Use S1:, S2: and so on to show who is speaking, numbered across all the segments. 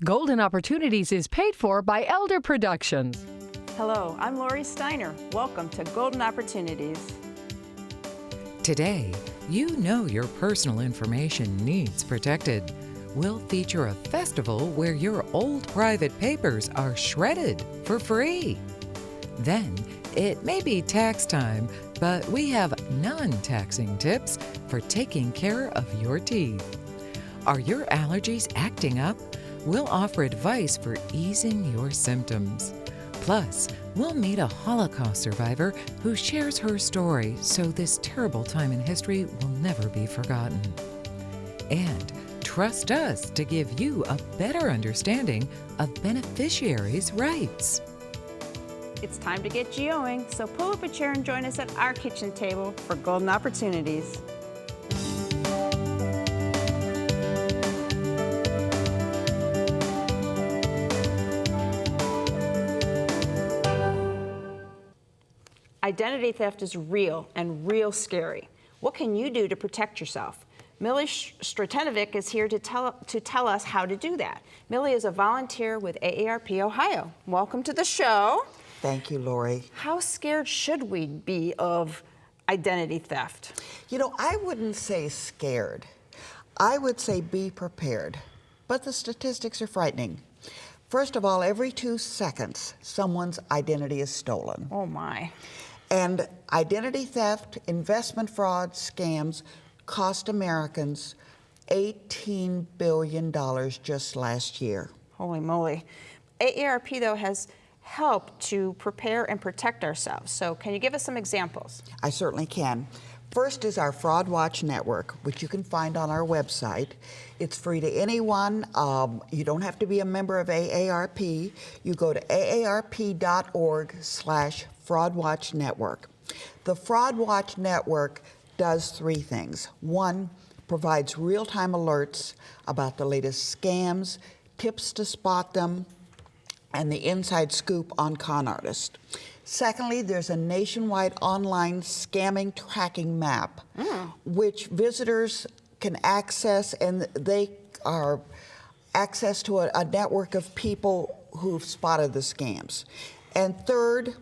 S1: Golden Opportunities is paid for by Elder Productions.
S2: Hello, I'm Lori Steiner. Welcome to Golden Opportunities.
S3: Today, you know your personal information needs protected. We'll feature a festival where your old private papers are shredded for free. Then, it may be tax time, but we have non-taxing tips for taking care of your teeth. Are your allergies acting up? We'll offer advice for easing your symptoms. Plus, we'll meet a Holocaust survivor who shares her story so this terrible time in history will never be forgotten. And trust us to give you a better understanding of beneficiaries' rights.
S2: It's time to get geoing, so pull up a chair and join us at our kitchen table for Golden Opportunities. Identity theft is real and real scary. What can you do to protect yourself? Millie Stratenovic is here to tell us how to do that. Millie is a volunteer with AARP Ohio. Welcome to the show.
S4: Thank you, Lori.
S2: How scared should we be of identity theft?
S4: You know, I wouldn't say scared. I would say be prepared. But the statistics are frightening. First of all, every 2 seconds, someone's identity is stolen.
S2: Oh my.
S4: And identity theft, investment fraud, scams cost Americans $18 billion just last year.
S2: Holy moly. AARP, though, has helped to prepare and protect ourselves. So can you give us some examples?
S4: I certainly can. First is our Fraud Watch Network, which you can find on our website. It's free to anyone. You don't have to be a member of AARP. You go to aarp.org/FraudWatchNetwork. The Fraud Watch Network does 3 things. 1, provides real-time alerts about the latest scams, tips to spot them, and the inside scoop on con artists. Secondly, there's a nationwide online scamming tracking map, which visitors can access, and they are access to a network of people who've spotted the scams. And third,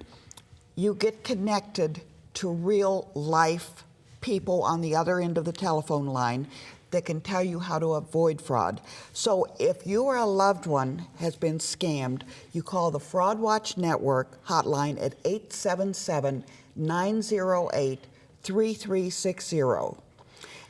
S4: you get connected to real life people on the other end of the telephone line that can tell you how to avoid fraud. So if you or a loved one has been scammed, you call the Fraud Watch Network hotline at 877-908-3360.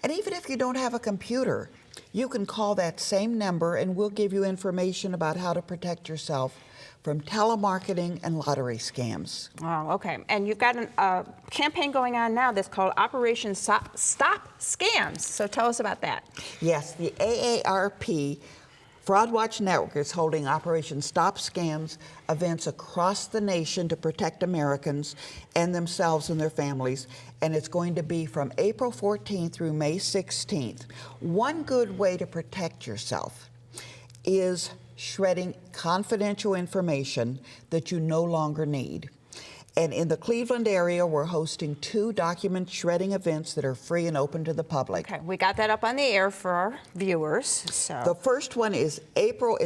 S4: And even if you don't have a computer, you can call that same number and we'll give you information about how to protect yourself from telemarketing and lottery scams.
S2: Oh, okay. And you've got a campaign going on now that's called Operation Stop Scams. So tell us about that.
S4: Yes, the AARP Fraud Watch Network is holding Operation Stop Scams events across the nation to protect Americans and themselves and their families. And it's going to be from April 14th through May 16th. One good way to protect yourself is shredding confidential information that you no longer need. And in the Cleveland area, we're hosting 2 document shredding events that are free and open to the public.
S2: Okay, we got that up on the air for our viewers. So
S4: The first one is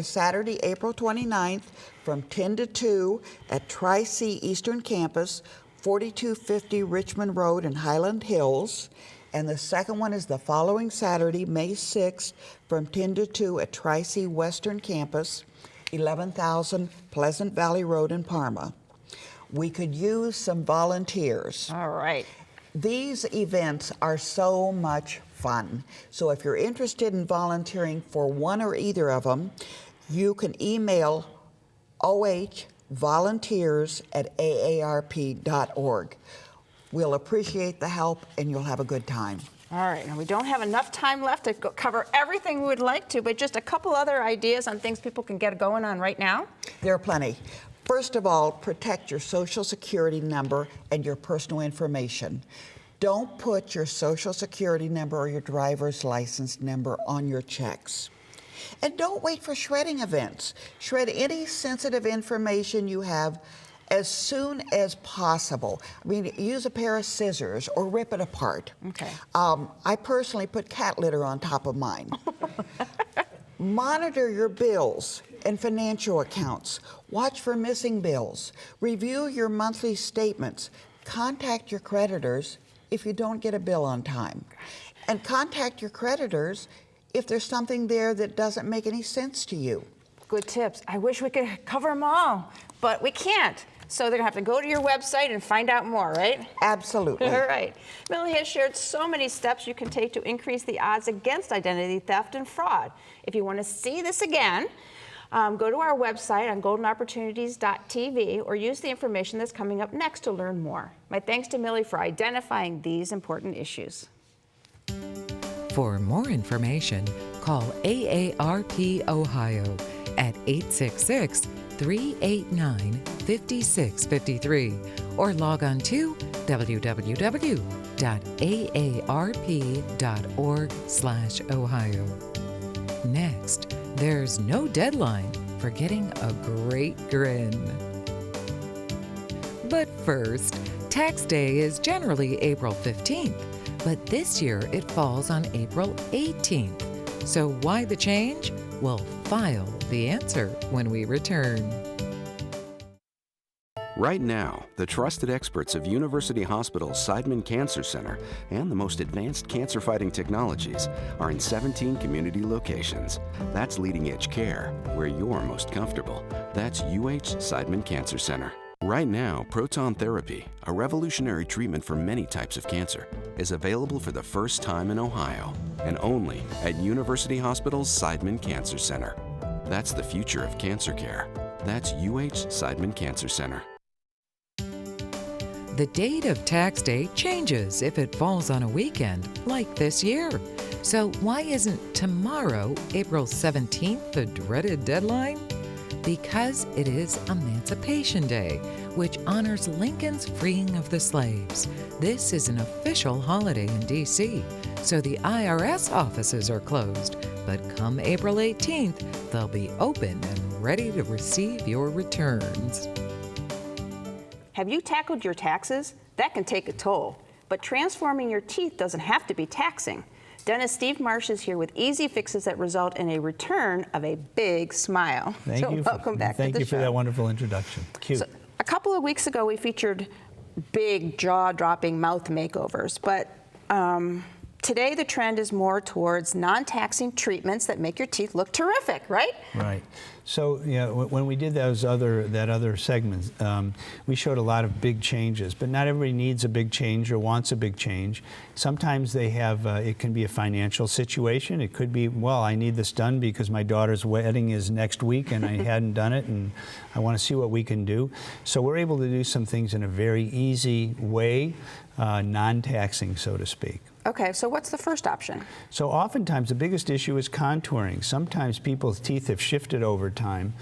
S4: Saturday, April 29th from 10 to 2 at Tri-C Eastern Campus, 4250 Richmond Road in Highland Hills. And the second one is the following Saturday, May 6th, from 10 to 2 at Tri-C Western Campus, 11,000 Pleasant Valley Road in Parma. We could use some volunteers.
S2: all right.
S4: These events are so much fun. So if you're interested in volunteering for one or either of them, you can email ohvolunteers@aarp.org. We'll appreciate the help, and you'll have a good time.
S2: All right, now we don't have enough time left to cover everything we would like to, but just a couple other ideas on things people can get going on right now.
S4: There are plenty. First of all, protect your Social Security number and your personal information. Don't put your Social Security number or your driver's license number on your checks. And don't wait for shredding events. Shred any sensitive information you have as soon as possible. I mean, use a pair of scissors or rip it apart.
S2: Okay.
S4: I personally put cat litter on top of mine. Monitor your bills and financial accounts. Watch for missing bills. Review your monthly statements. Contact your creditors if you don't get a bill on time. And contact your creditors if there's something there that doesn't make any sense to you.
S2: Good tips. I wish we could cover them all, but we can't. So they're gonna have to go to your website and find out more, right?
S4: Absolutely.
S2: All right. Millie has shared so many steps you can take to increase the odds against identity theft and fraud. If you want to see this again, go to our website on goldenopportunities.tv or use the information that's coming up next to learn more. My thanks to Millie for identifying these important issues.
S3: For more information, call AARP Ohio at 866-389-5653 or log on to www.aarp.org/Ohio. Next, there's no deadline for getting a great grin. But first, Tax Day is generally April 15th, but this year it falls on April 18th. So why the change? We'll file the answer when we return.
S5: Right now, the trusted experts of University Hospital's Seidman Cancer Center and the most advanced cancer-fighting technologies are in 17 community locations. That's leading-edge care, where you're most comfortable. That's UH Seidman Cancer Center. Right now, proton therapy, a revolutionary treatment for many types of cancer, is available for the first time in Ohio, and only at University Hospital's Seidman Cancer Center. That's the future of cancer care. That's UH Seidman Cancer Center.
S3: The date of Tax Day changes if it falls on a weekend, like this year. So why isn't tomorrow, April 17th, the dreaded deadline? Because it is Emancipation Day, which honors Lincoln's freeing of the slaves. This is an official holiday in D.C., so the IRS offices are closed. But come April 18th, they'll be open and ready to receive your returns.
S2: Have you tackled your taxes? That can take a toll. But transforming your teeth doesn't have to be taxing. Dentist Steve Marsh is here with easy fixes that result in a return of a big smile.
S6: Thank you.
S2: Welcome back to the show.
S6: Thank you for that wonderful introduction. Cute.
S2: So, a couple of weeks ago, we featured big jaw-dropping mouth makeovers, but today the trend is more towards non-taxing treatments that make your teeth look terrific, right?
S6: Right. So, yeah, when we did that other segment, we showed a lot of big changes, but not everybody needs a big change or wants a big change. Sometimes they have, it can be a financial situation. It could be, well, I need this done because my daughter's wedding is next week and I hadn't done it and I want to see what we can do. So we're able to do some things in a very easy way, non-taxing, so to speak.
S2: Okay, so what's the first option?
S6: So oftentimes the biggest issue is contouring. Sometimes people's teeth have shifted over time.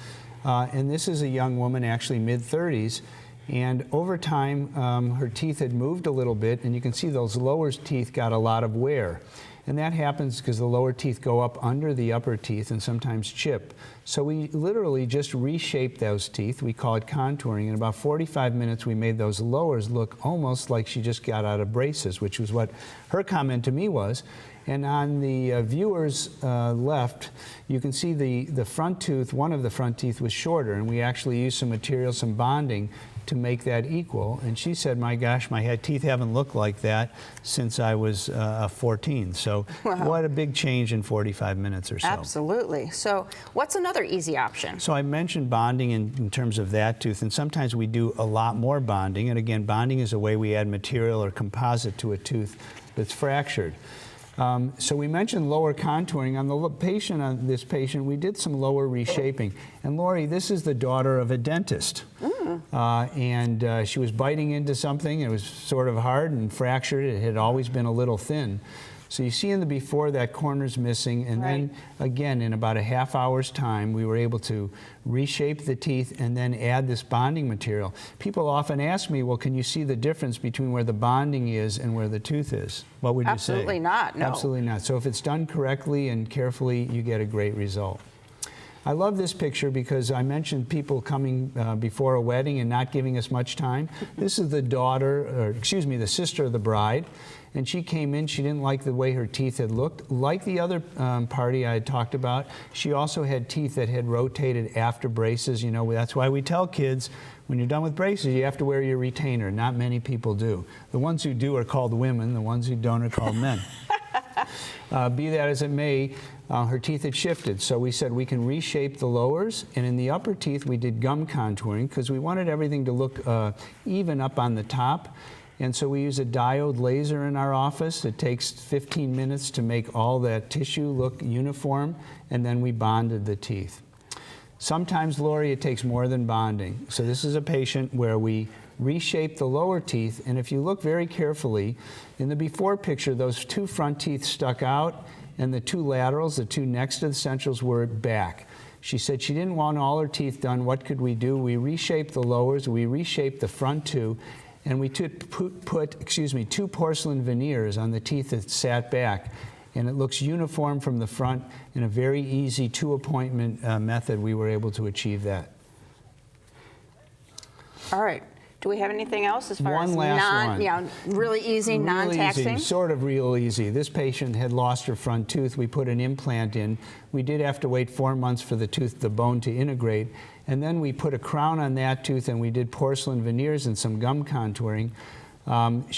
S6: And this is a young woman, actually mid-30s, and over time her teeth had moved a little bit, and you can see those lower teeth got a lot of wear. And that happens because the lower teeth go up under the upper teeth and sometimes chip. So we literally just reshaped those teeth. We call it contouring. In about 45 minutes, we made those lowers look almost like she just got out of braces, which was what her comment to me was. And on the viewer's left, you can see the front tooth, one of the front teeth was shorter, and we actually used some material, some bonding, to make that equal. And she said, my gosh, my teeth haven't looked like that since I was 14. So
S2: wow.
S6: What a big change in 45 minutes or so.
S2: Absolutely. So what's another easy option?
S6: So I mentioned bonding in terms of that tooth, and sometimes we do a lot more bonding. And again, bonding is a way we add material or composite to a tooth that's fractured. So we mentioned lower contouring. On this patient, we did some lower reshaping. And Lori, this is the daughter of a dentist. And she was biting into something. It was sort of hard and fractured. It had always been a little thin. So you see in the before that corner's missing, and
S2: right.
S6: then again in about a half hour's time we were able to reshape the teeth and then add this bonding material. People often ask me, well, can you see the difference between where the bonding is and where the tooth is? What would you say?
S2: Absolutely not, no.
S6: Absolutely not. So if it's done correctly and carefully, you get a great result. I love this picture because I mentioned people coming before a wedding and not giving us much time. This is the daughter, or excuse me, the sister of the bride. And she came in, she didn't like the way her teeth had looked. Like the other party I had talked about, she also had teeth that had rotated after braces. You know, that's why we tell kids, when you're done with braces, you have to wear your retainer. Not many people do. The ones who do are called women, the ones who don't are called men. Be that as it may, her teeth had shifted, so we said we can reshape the lowers, and in the upper teeth we did gum contouring because we wanted everything to look even up on the top. And so we use a diode laser in our office. It takes 15 minutes to make all that tissue look uniform, and then we bonded the teeth. Sometimes, Lori, it takes more than bonding. So this is a patient where we reshape the lower teeth, and if you look very carefully, in the before picture, those two front teeth stuck out, and the two laterals, the two next to the centrals, were back. She said she didn't want all her teeth done. What could we do? We reshaped the lowers, we reshaped the front two, and we put 2 porcelain veneers on the teeth that sat back. And it looks uniform from the front. In a very easy 2-appointment method, we were able to achieve that.
S2: All right. Do we have anything else as far as
S6: One last one.
S2: Yeah, really easy, non-taxing?
S6: Sort of real easy. This patient had lost her front tooth. We put an implant in. We did have to wait 4 months for the bone to integrate. And then we put a crown on that tooth, and we did porcelain veneers and some gum contouring.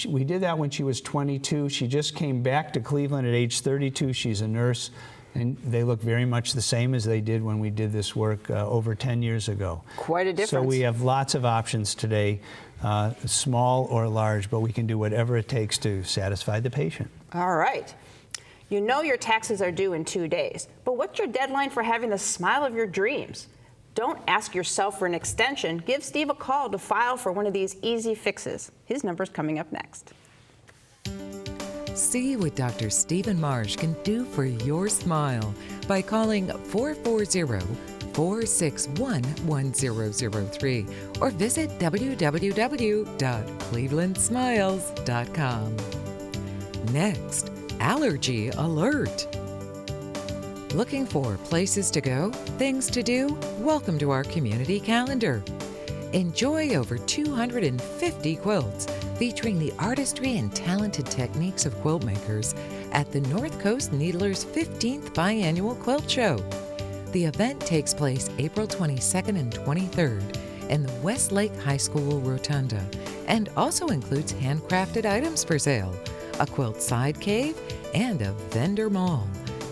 S6: We did that when she was 22. She just came back to Cleveland at age 32. She's a nurse, and they look very much the same as they did when we did this work over 10 years ago.
S2: Quite a difference.
S6: So we have lots of options today, small or large, but we can do whatever it takes to satisfy the patient.
S2: All right. You know your taxes are due in 2 days, but what's your deadline for having the smile of your dreams? Don't ask yourself for an extension. Give Steve a call to file for one of these easy fixes. His number's coming up next.
S3: See what Dr. Stephen Marsh can do for your smile by calling 440-461-1003 or visit www.clevelandsmiles.com. Next, Allergy Alert. Looking for places to go, things to do? Welcome to our community calendar. Enjoy over 250 quilts featuring the artistry and talented techniques of quilt makers at the North Coast Needlers' 15th Biannual Quilt Show. The event takes place April 22nd and 23rd in the Westlake High School Rotunda and also includes handcrafted items for sale, a quilt side cave, and a vendor mall.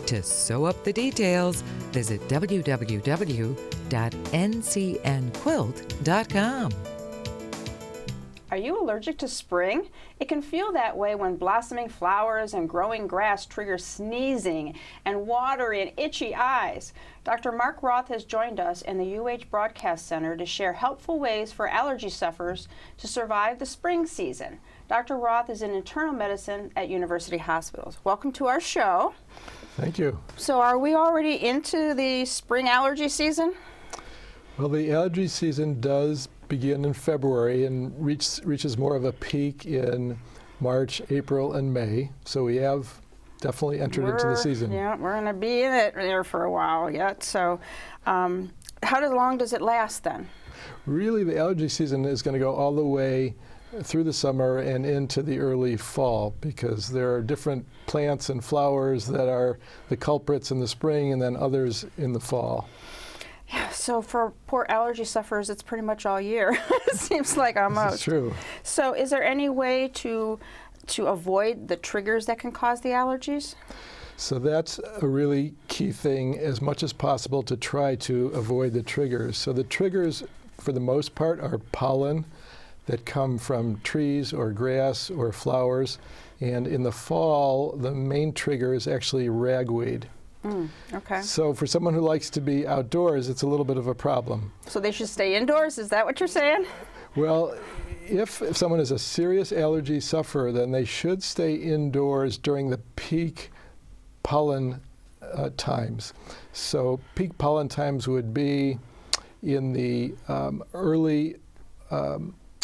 S3: To sew up the details, visit www.ncnquilt.com.
S2: Are you allergic to spring? It can feel that way when blossoming flowers and growing grass trigger sneezing and watery and itchy eyes. Dr. Mark Roth has joined us in the UH Broadcast Center to share helpful ways for allergy sufferers to survive the spring season. Dr. Roth is in internal medicine at University Hospitals. Welcome to our show.
S7: Thank you.
S2: So are we already into the spring allergy season?
S7: Well, the allergy season does begin in February and reaches more of a peak in March, April, and May. So we have definitely entered into the season.
S2: Yeah, we're going to be in it there for a while yet. So how long does it last then?
S7: Really, the allergy season is going to go all the way through the summer and into the early fall, because there are different plants and flowers that are the culprits in the spring and then others in the fall.
S2: Yeah, so for poor allergy sufferers, it's pretty much all year. It seems like almost.
S7: That's true.
S2: So is there any way to avoid the triggers that can cause the allergies?
S7: So that's a really key thing, as much as possible, to try to avoid the triggers. So the triggers, for the most part, are pollen that come from trees or grass or flowers. And in the fall, the main trigger is actually ragweed.
S2: Okay.
S7: So for someone who likes to be outdoors, it's a little bit of a problem.
S2: So they should stay indoors? Is that what you're saying?
S7: Well, if someone is a serious allergy sufferer, then they should stay indoors during the peak pollen times. So peak pollen times would be in the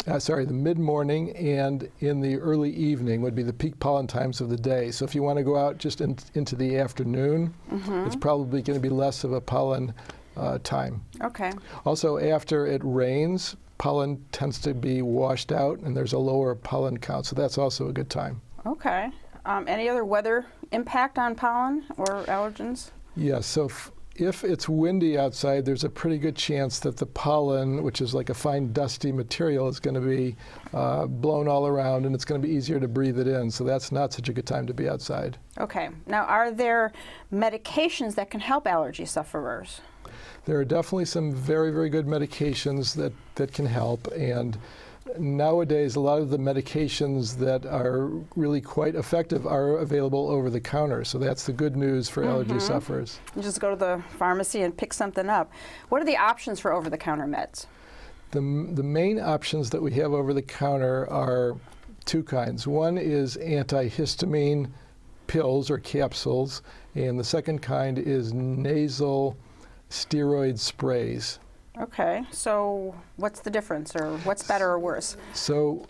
S7: the mid-morning and in the early evening would be the peak pollen times of the day. So if you want to go out just into the afternoon, it's probably going to be less of a pollen time.
S2: Okay.
S7: Also, after it rains, pollen tends to be washed out and there's a lower pollen count, so that's also a good time.
S2: Okay. Any other weather impact on pollen or allergens?
S7: Yes, so if it's windy outside, there's a pretty good chance that the pollen, which is like a fine dusty material, is going to be blown all around, and it's going to be easier to breathe it in. So that's not such a good time to be outside.
S2: Okay. Now, are there medications that can help allergy sufferers?
S7: There are definitely some very, very good medications that can help. And nowadays, a lot of the medications that are really quite effective are available over the counter. So that's the good news for allergy sufferers.
S2: You just go to the pharmacy and pick something up. What are the options for over-the-counter meds?
S7: The main options that we have over the counter are two kinds. One is antihistamine pills or capsules, and the second kind is nasal steroid sprays.
S2: Okay, so what's the difference, or what's better or worse?
S7: So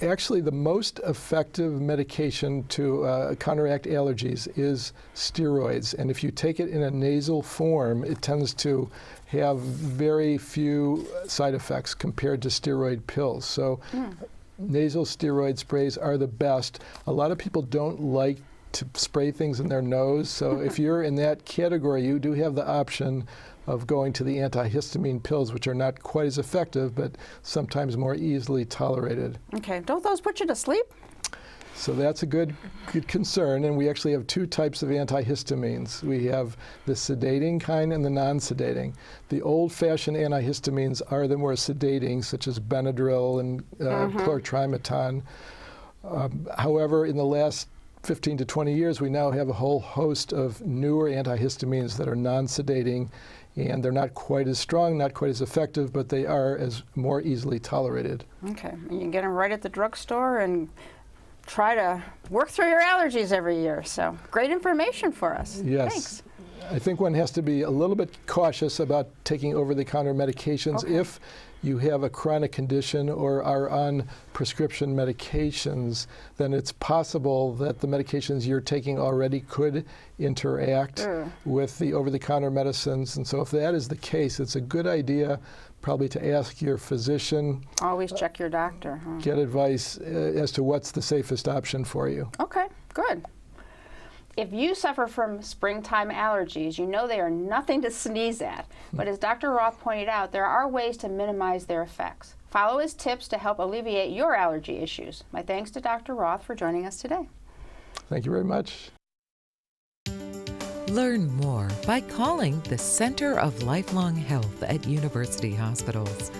S7: actually the most effective medication to counteract allergies is steroids, and if you take it in a nasal form, it tends to have very few side effects compared to steroid pills. So nasal steroid sprays are the best. A lot of people don't like to spray things in their nose, so if you're in that category, you do have the option of going to the antihistamine pills, which are not quite as effective, but sometimes more easily tolerated.
S2: Okay, don't those put you to sleep?
S7: So that's a good concern, and we actually have two types of antihistamines. We have the sedating kind and the non-sedating. The old-fashioned antihistamines are the more sedating, such as Benadryl and chlortrimeton. However, in the last 15 to 20 years, we now have a whole host of newer antihistamines that are non-sedating, and they're not quite as strong, not quite as effective, but they are as more easily tolerated.
S2: Okay, and you can get them right at the drugstore and try to work through your allergies every year. So great information for us.
S7: Yes.
S2: Thanks.
S7: I think one has to be a little bit cautious about taking over-the-counter medications.
S2: Okay.
S7: If you have a chronic condition or are on prescription medications, then it's possible that the medications you're taking already could interact with the over-the-counter medicines. And so if that is the case, it's a good idea probably to ask your physician.
S2: Always check your doctor.
S7: Get advice as to what's the safest option for you.
S2: Okay, good. If you suffer from springtime allergies, you know they are nothing to sneeze at. But as Dr. Roth pointed out, there are ways to minimize their effects. Follow his tips to help alleviate your allergy issues. My thanks to Dr. Roth for joining us today.
S7: Thank you very much.
S3: Learn more by calling the Center of Lifelong Health at University Hospitals,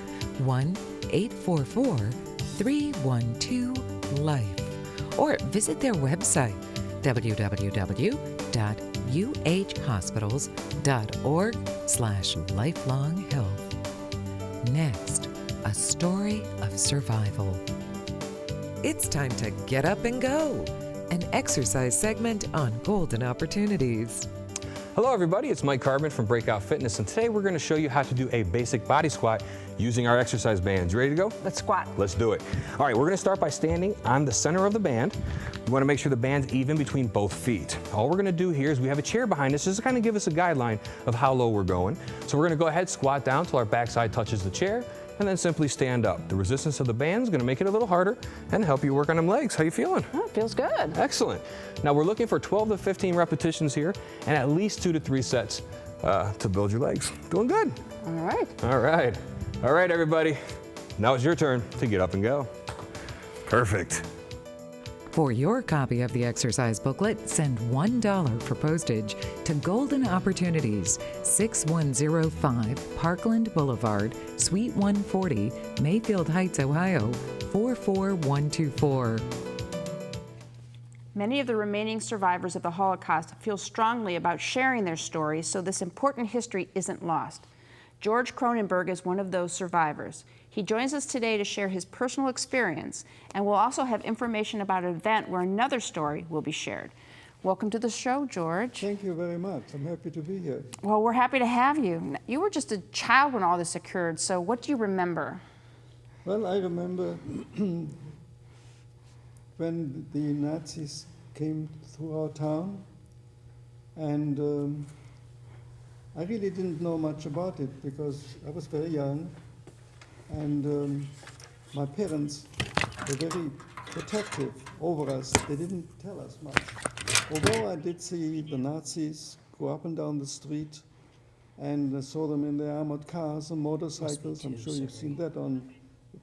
S3: 1-844-312-LIFE, or visit their website, www.uhhospitals.org/lifelonghealth. Next, a story of survival. It's time to get up and go, an exercise segment on golden opportunities.
S8: Hello everybody, it's Mike Carbon from Breakout Fitness, and today we're going to show you how to do a basic body squat using our exercise bands. You ready to go?
S2: Let's squat.
S8: Let's do it. All right, we're going to start by standing on the center of the band. You want to make sure the band's even between both feet. All we're going to do here is we have a chair behind us just to kind of give us a guideline of how low we're going. So we're going to go ahead, squat down till our backside touches the chair, and then simply stand up. The resistance of the band is going to make it a little harder and help you work on them legs. How you feeling?
S2: Oh, it feels good.
S8: Excellent. Now we're looking for 12 to 15 repetitions here and at least 2 to 3 sets to build your legs. Doing good.
S2: All right.
S8: All right. All right, everybody. Now it's your turn to get up and go. Perfect.
S3: For your copy of the exercise booklet, send $1 for postage to Golden Opportunities, 6105 Parkland Boulevard, Suite 140, Mayfield Heights, Ohio, 44124.
S2: Many of the remaining survivors of the Holocaust feel strongly about sharing their stories so this important history isn't lost. George Cronenberg is one of those survivors. He joins us today to share his personal experience, and we'll also have information about an event where another story will be shared. Welcome to the show, George.
S9: Thank you very much. I'm happy to be here.
S2: Well, we're happy to have you. You were just a child when all this occurred, so what do you remember?
S9: Well, I remember when the Nazis came through our town, and I really didn't know much about it because I was very young, and my parents were very protective over us. They didn't tell us much. Although I did see the Nazis go up and down the street, and I saw them in their armored cars and motorcycles. I'm sure you've seen that on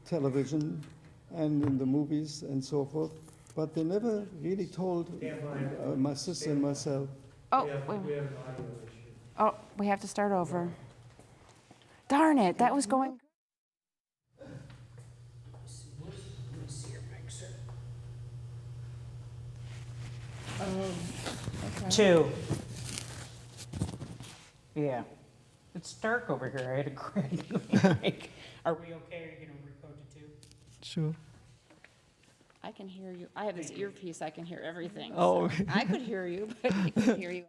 S9: television and in the movies and so forth. But they never really told my sister and myself.
S2: Oh, wait. Oh, we have to start over. Darn it, that was going.
S10: Okay. 2. Yeah. It's dark over here. I had a crack. Are we okay? Are you going to recode to 2?
S11: Sure.
S2: I can hear you. I have this earpiece. I can hear everything.
S11: Oh,
S2: so
S11: okay.
S2: I could hear you, but I couldn't hear you.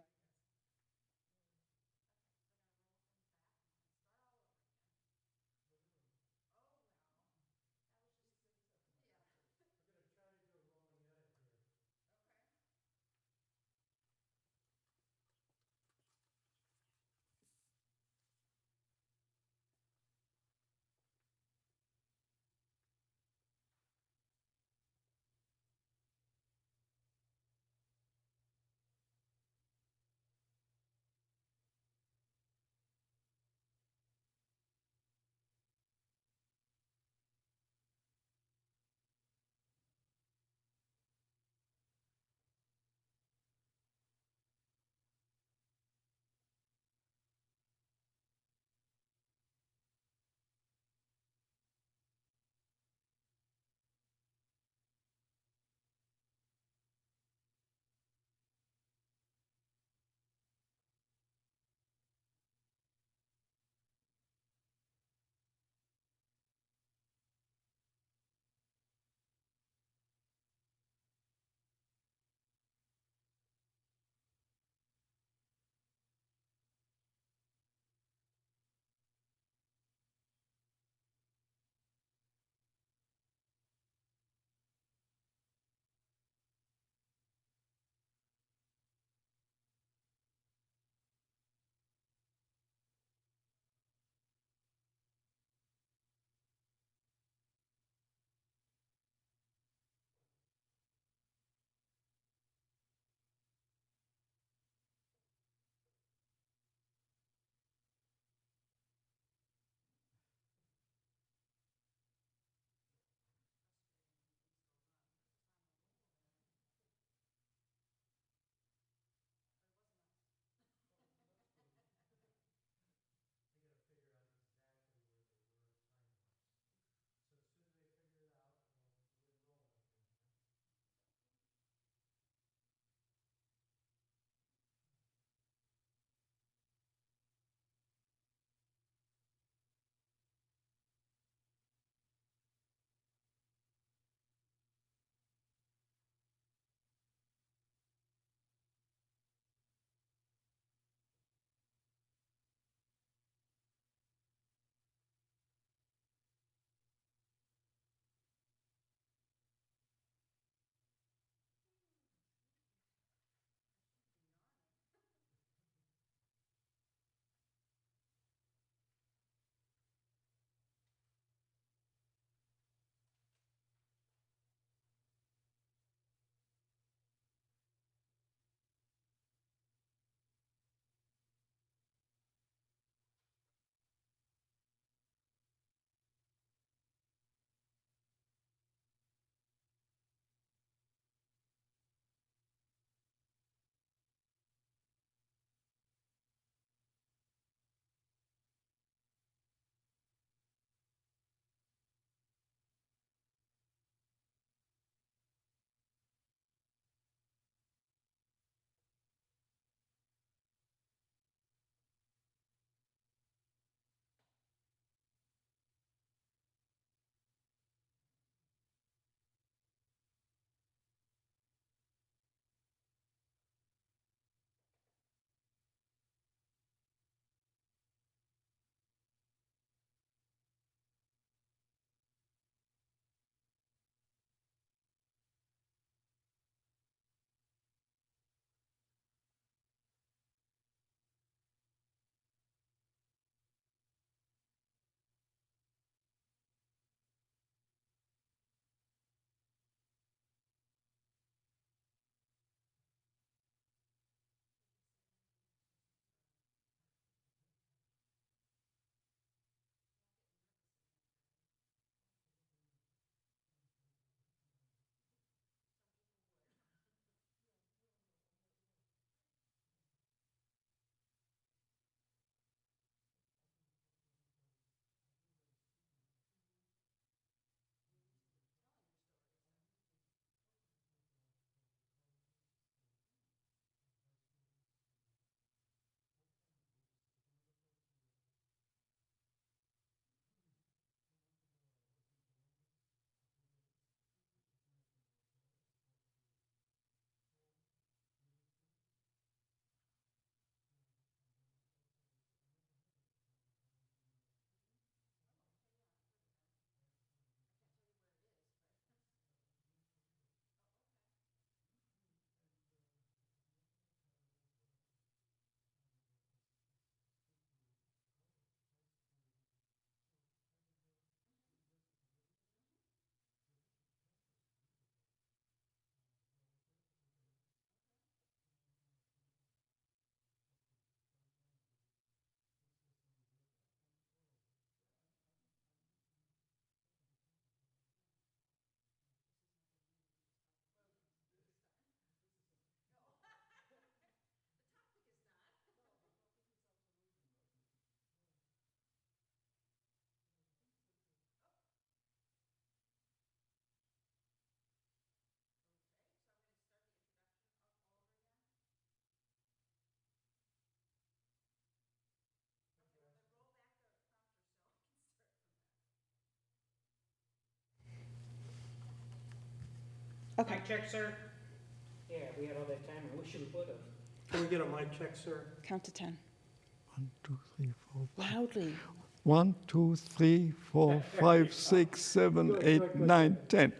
S2: Okay.
S10: Mic check, sir? Yeah, we had all that time. I wish we would have.
S11: Can we get a mic check, sir?
S2: Count to 10.
S9: 1, 2, 3, 4, 5.
S2: Loudly.
S9: 1, 2, 3, 4, 5, 6, 7, 8, 9, 10.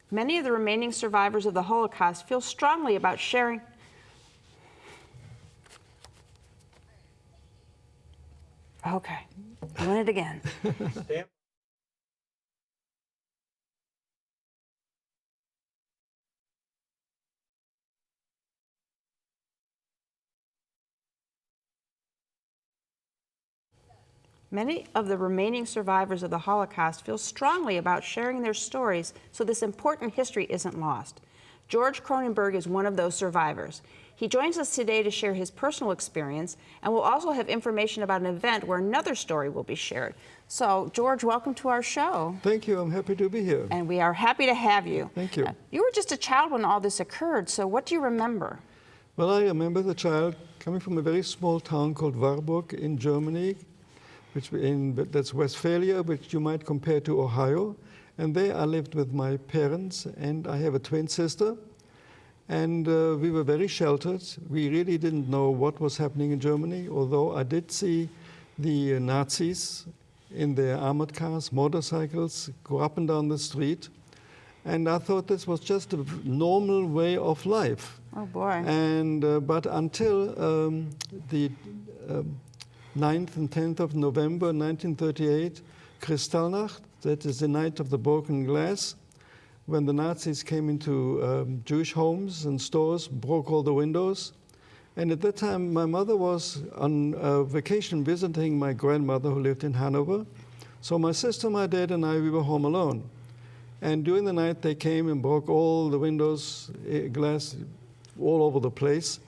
S2: Many of the remaining survivors of the Holocaust feel strongly about sharing. Okay, doing it again. Many of the remaining survivors of the Holocaust feel strongly about sharing their stories so this important history isn't lost. George Cronenberg is one of those survivors. He joins us today to share his personal experience, and we'll also have information about an event where another story will be shared. So, George, welcome to our show.
S9: Thank you. I'm happy to be here.
S2: And we are happy to have you.
S9: Thank you.
S2: You were just a child when all this occurred, so what do you remember?
S9: Well, I remember the child coming from a very small town called Warburg in Germany, that's Westphalia, which you might compare to Ohio. And there I lived with my parents, and I have a twin sister. And we were very sheltered. We really didn't know what was happening in Germany, although I did see the Nazis in their armored cars, motorcycles, go up and down the street. And I thought this was just a normal way of life.
S2: Oh, boy.
S9: And, but until the 9th and 10th of November 1938, Kristallnacht, that is the night of the broken glass, when the Nazis came into Jewish homes and stores, broke all the windows. And at that time, my mother was on vacation visiting my grandmother who lived in Hanover. So my sister, my dad, and I, we were home alone. And during the night, they came and broke all the windows, glass all over the place.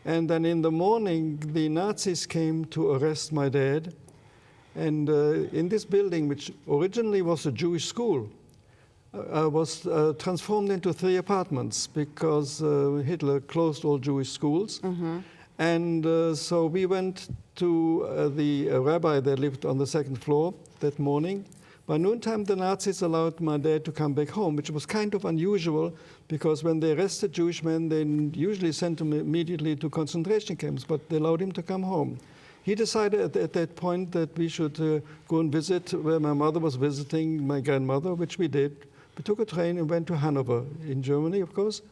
S9: And then in the morning, the Nazis came to arrest my dad. And in this building, which originally was a Jewish school, was transformed into 3 apartments because Hitler closed all Jewish schools. Mm-hmm. And so we went to the rabbi that lived on the 2nd floor that morning. By noontime, the Nazis allowed my dad to come back home, which was kind of unusual because when they arrested Jewish men, they usually sent them immediately to concentration camps, but they allowed him to come home. He decided at that point that we should go and visit where my mother was visiting my grandmother, which we did. We took a train and went to Hanover in Germany, of course,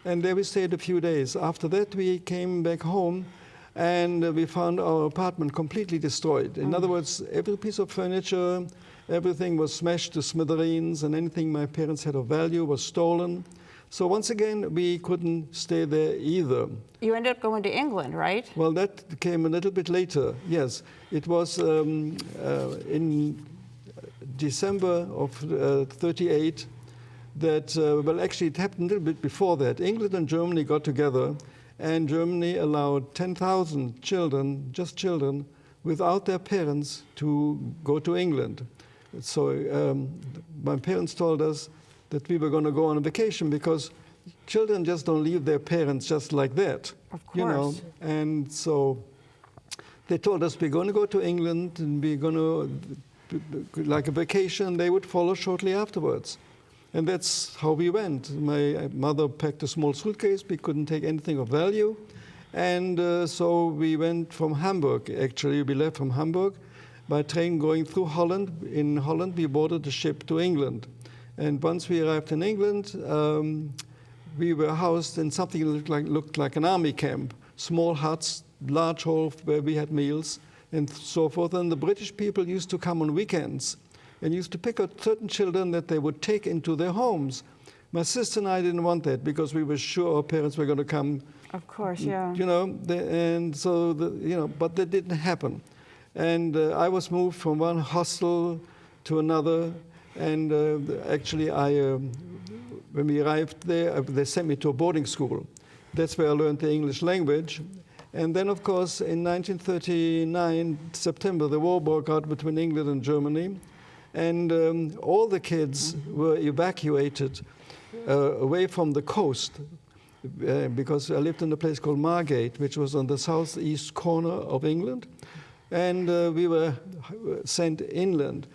S9: and there we stayed a few days. After that, we came back home, and we found our apartment completely destroyed. In other words, every piece of furniture, everything was smashed to smithereens, and anything my parents had of value was stolen. So once again, we couldn't stay there either.
S2: You ended up going to England, right?
S9: Well, that came a little bit later, yes. It was in December of 38 that, well, actually it happened a little bit before that. England and Germany got together, and Germany allowed 10,000 children, just children, without their parents to go to England. So my parents told us that we were going to go on a vacation because children just don't leave their parents just like that.
S2: Of course.
S9: You know? And so they told us we're going to go to England and we're going to, like a vacation, they would follow shortly afterwards. And that's how we went. My mother packed a small suitcase. We couldn't take anything of value. And so we went from Hamburg, actually. We left from Hamburg by train going through Holland. In Holland, we boarded a ship to England. And once we arrived in England, we were housed in something that looked like an army camp. Small huts, large hall where we had meals, and so forth. And the British people used to come on weekends and used to pick out certain children that they would take into their homes. My sister and I didn't want that because we were sure our parents were going to come.
S2: Of course, yeah.
S9: You know, and so, you know, but that didn't happen. And I was moved from one hostel to another. And actually, when we arrived there, they sent me to a boarding school. That's where I learned the English language. And then, of course, in 1939, September, the war broke out between England and Germany. And all the kids were evacuated away from the coast, because I lived in a place called Margate, which was on the southeast corner of England, and we were sent inland.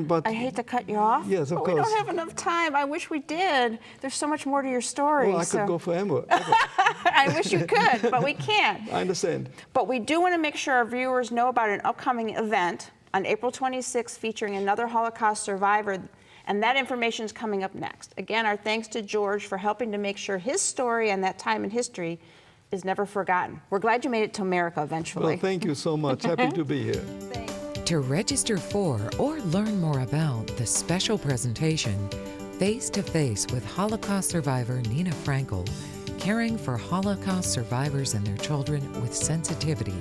S9: But
S2: I hate to cut you off.
S9: Yes, of
S2: but
S9: course.
S2: We don't have enough time. I wish we did. There's so much more to your story.
S9: Well, I could go forever.
S2: I wish you could, but we can't.
S9: I understand.
S2: But we do want to make sure our viewers know about an upcoming event on April 26th featuring another Holocaust survivor, and that information is coming up next. Again, our thanks to George for helping to make sure his story and that time in history is never forgotten. We're glad you made it to America eventually.
S9: Well, thank you so much. Happy to be here.
S2: Thanks.
S3: To register for or learn more about the special presentation, Face to Face with Holocaust survivor Nina Frankel, Caring for Holocaust Survivors and Their Children with Sensitivity,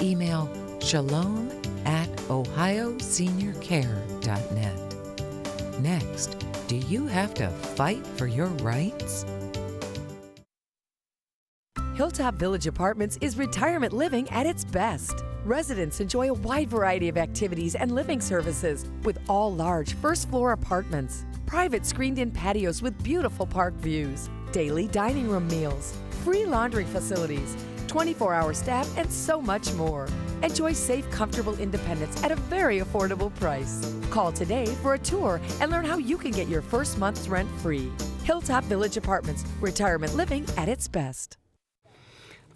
S3: email shalom@ohioseniorcare.net. Next, do you have to fight for your rights?
S12: Hilltop Village Apartments is retirement living at its best. Residents enjoy a wide variety of activities and living services with all large first-floor apartments, private screened-in patios with beautiful park views, daily dining room meals, free laundry facilities, 24-hour staff, and so much more. Enjoy safe, comfortable independence at a very affordable price. Call today for a tour and learn how you can get your first month's rent free. Hilltop Village Apartments, retirement living at its best.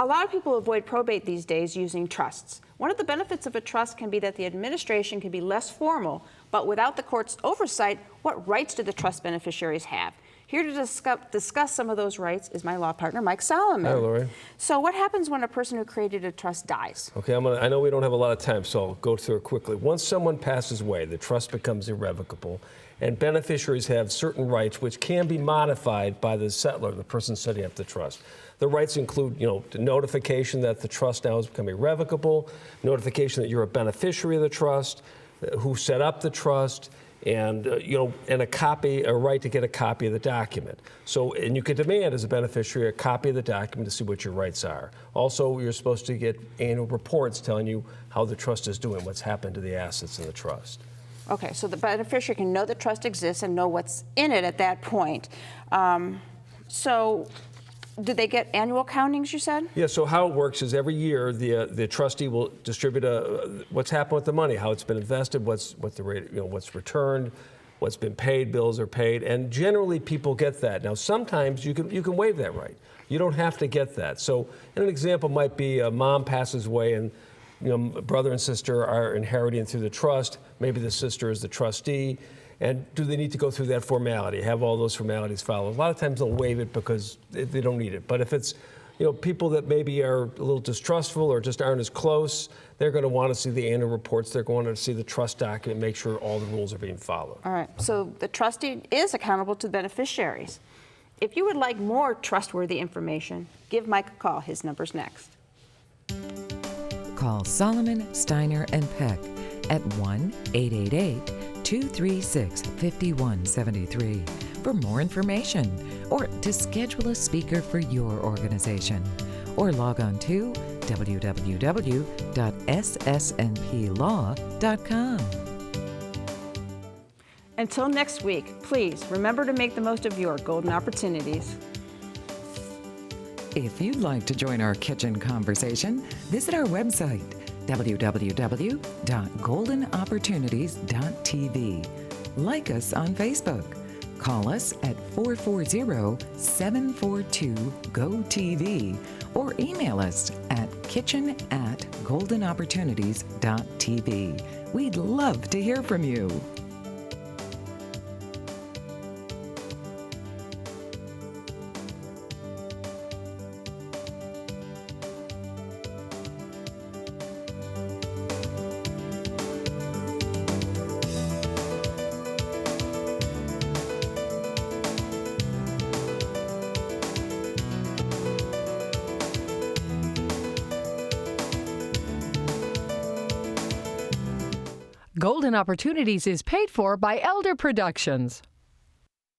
S2: A lot of people avoid probate these days using trusts. One of the benefits of a trust can be that the administration can be less formal, but without the court's oversight, what rights do the trust beneficiaries have? Here to discuss some of those rights is my law partner, Mike Solomon.
S13: Hi, Lori.
S2: So what happens when a person who created a trust dies?
S13: Okay, I know we don't have a lot of time, so I'll go through it quickly. Once someone passes away, the trust becomes irrevocable, and beneficiaries have certain rights which can be modified by the settlor, the person setting up the trust. The rights include, the notification that the trust now has become irrevocable, notification that you're a beneficiary of the trust, who set up the trust, and and a right to get a copy of the document. So, and you can demand as a beneficiary a copy of the document to see what your rights are. Also, you're supposed to get annual reports telling you how the trust is doing, what's happened to the assets in the trust.
S2: Okay, so the beneficiary can know the trust exists and know what's in it at that point. So, do they get annual countings, you said?
S13: Yeah, so how it works is every year the trustee will distribute what's happened with the money, how it's been invested, what's the rate, what's returned, what's been paid, bills are paid, and generally people get that. Now sometimes you can waive that right. You don't have to get that. So an example might be a mom passes away and brother and sister are inheriting through the trust. Maybe the sister is the trustee. And do they need to go through that formality, have all those formalities followed? A lot of times they'll waive it because they don't need it. But if it's people that maybe are a little distrustful or just aren't as close, they're going to want to see the annual reports. They're going to see the trust document, make sure all the rules are being followed.
S2: All right, so the trustee is accountable to the beneficiaries. If you would like more trustworthy information, give Mike a call. His number's next.
S3: Call Solomon, Steiner, and Peck at 1-888-236-5173 for more information or to schedule a speaker for your organization. Or log on to www.ssnplaw.com.
S2: Until next week, please remember to make the most of your golden opportunities.
S3: If you'd like to join our kitchen conversation, visit our website, www.goldenopportunities.tv. Like us on Facebook. Call us at 440-742-GO-TV or email us at kitchen@goldenopportunities.tv. We'd love to hear from you.
S1: Golden Opportunities is paid for by Elder Productions.